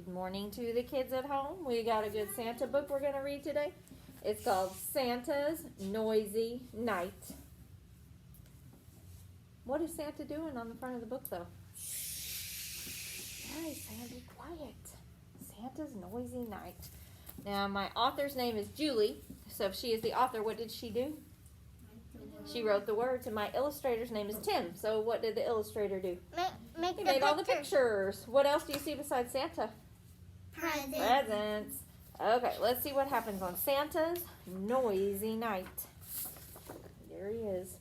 morning to the kids at home. We got a good Santa book we're going to read today. It's called Santa's Noisy Night. What is Santa doing on the front of the book, though? Hey, Santa, be quiet. Santa's Noisy Night. Now, my author's name is Julie, so if she is the author, what did she do? She wrote the words, and my illustrator's name is Tim. So what did the illustrator do? Make He made all the pictures. What else do you see besides Santa? Presents. Okay, let's see what happens on Santa's Noisy Night. There he is.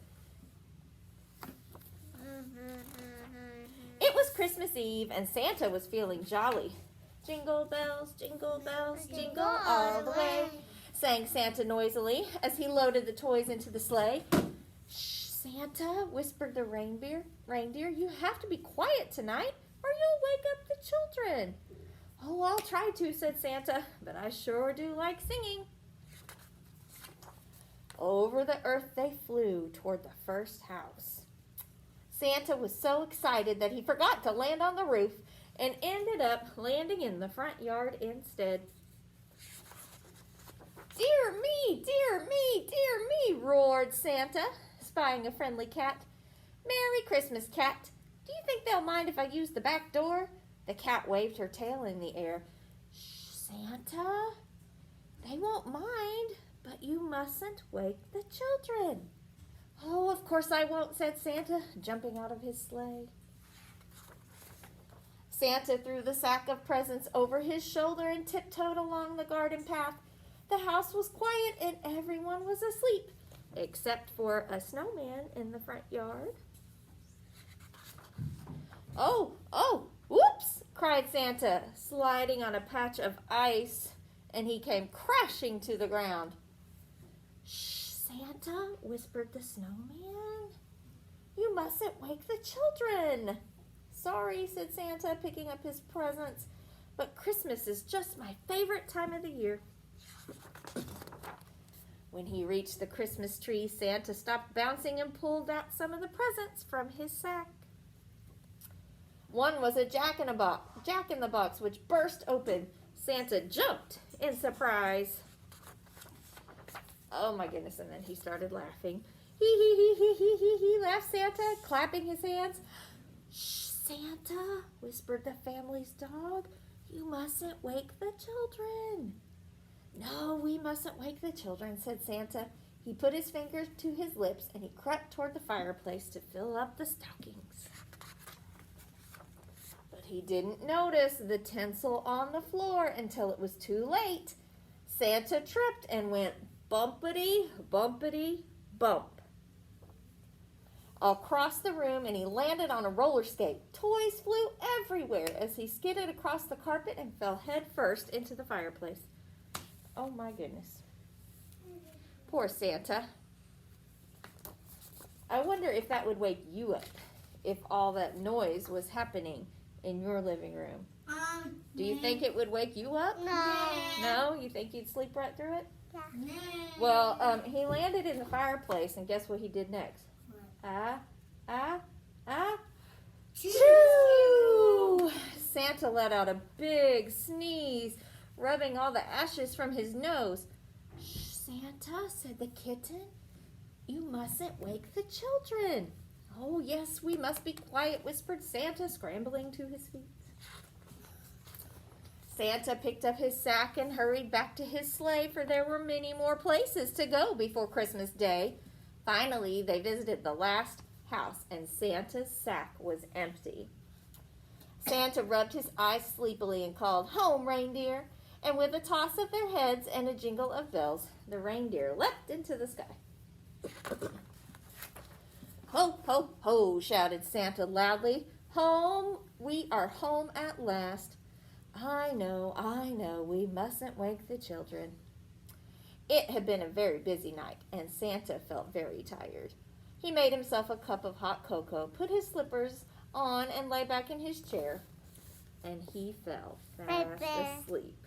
It was Christmas Eve, and Santa was feeling jolly. Jingle bells, jingle all the way, sang Santa noisily as he loaded the toys into the sleigh. Shh, Santa, whispered the reindeer. Reindeer, you have to be quiet tonight, or you'll wake up the children. Oh, I'll try to, said Santa, but I sure do like singing. Over the earth they flew toward the first house. Santa was so excited that he forgot to land on the roof and ended up landing in the front yard instead. Dear me, dear me, dear me, roared Santa, spying a friendly cat. Merry Christmas, cat. Do you think they'll mind if I use the back door? The cat waved her tail in the air. Shh, Santa. They won't mind, but you mustn't wake the children. Oh, of course I won't, said Santa, jumping out of his sleigh. Santa threw the sack of presents over his shoulder and tiptoed along the garden path. The house was quiet and everyone was asleep, except for a snowman in the front yard. Oh, whoops, cried Santa, sliding on a patch of ice, and he came crashing to the ground. Shh, Santa, whispered the snowman. You mustn't wake the children. Sorry, said Santa, picking up his presents, but Christmas is just my favorite time of the year. When he reached the Christmas tree, Santa stopped bouncing and pulled out some of the presents from his sack. One was a jack-in-the-box, which burst open. Santa jumped in surprise. Oh my goodness, and then he started laughing. He, laughed Santa, clapping his hands. Shh, Santa, whispered the family's dog. You mustn't wake the children. No, we mustn't wake the children, said Santa. He put his fingers to his lips and he crept toward the fireplace to fill up the stockings. But he didn't notice the tinsel on the floor until it was too late. Santa tripped and went bumpity, bumpity, bump across the room, and he landed on a roller skate. Toys flew everywhere as he skidded across the carpet and fell head first into the fireplace. Oh my goodness. Poor Santa. I wonder if that would wake you up, if all that noise was happening in your living room. Do you think it would wake you up? No. No? You think you'd sleep right through it? Yeah. No. Well, he landed in the fireplace, and guess what he did next? Choo! Santa let out a big sneeze, rubbing all the ashes from his nose. Shh, Santa, said the kitten. You mustn't wake the children. Oh, yes, we must be quiet, whispered Santa, scrambling to his feet. Santa picked up his sack and hurried back to his sleigh, for there were many more places to go before Christmas Day. Finally, they visited the last house, and Santa's sack was empty. Santa rubbed his eyes sleepily and called, "Home, reindeer!" And with a toss of their heads and a jingle of bells, the reindeer leapt into the sky. Ho, ho, ho, shouted Santa loudly. Home, we are home at last. I know, we mustn't wake the children. It had been a very busy night, and Santa felt very tired. He made himself a cup of hot cocoa, put his slippers on, and lay back in his chair. And he fell fast asleep.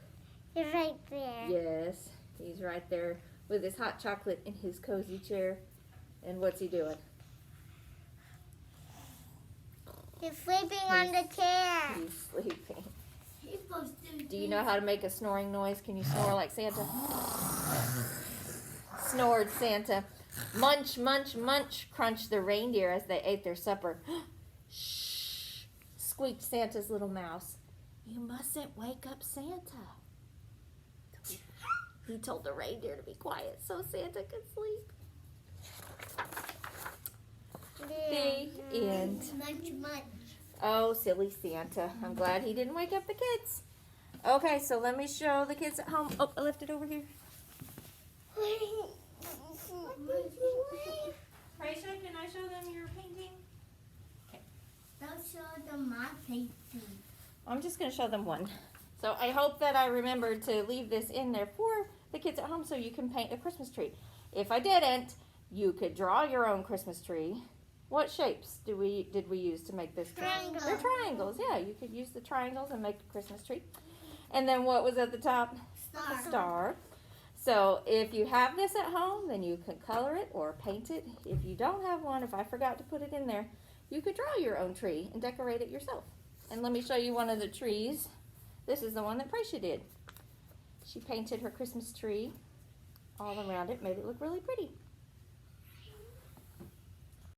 He's right there. Yes, he's right there with his hot chocolate in his cozy chair. And what's he doing? He's sleeping on the chair. He's sleeping. Do you know how to make a snoring noise? Can you snore like Santa? Snored Santa. Munch, munch, munch, crunched the reindeer as they ate their supper. Shh, squeaked Santa's little mouse. You mustn't wake up Santa. He told the reindeer to be quiet so Santa could sleep. The end. Munch, munch. Oh, silly Santa. I'm glad he didn't wake up the kids. Okay, so let me show the kids at home. Oh, I left it over here. Raisha, can I show them your painting? Don't show them my painting. I'm just going to show them one. So I hope that I remembered to leave this in there for the kids at home so you can paint a Christmas tree. If I didn't, you could draw your own Christmas tree. What shapes did we use to make this tree? Triangle. They're triangles. Yeah, you could use the triangles and make a Christmas tree. And then what was at the top? Star. A star. So if you have this at home, then you can color it or paint it. If you don't have one, if I forgot to put it in there, you could draw your own tree and decorate it yourself. And let me show you one of the trees. This is the one that Praisha did. She painted her Christmas tree all around it, made it look really pretty.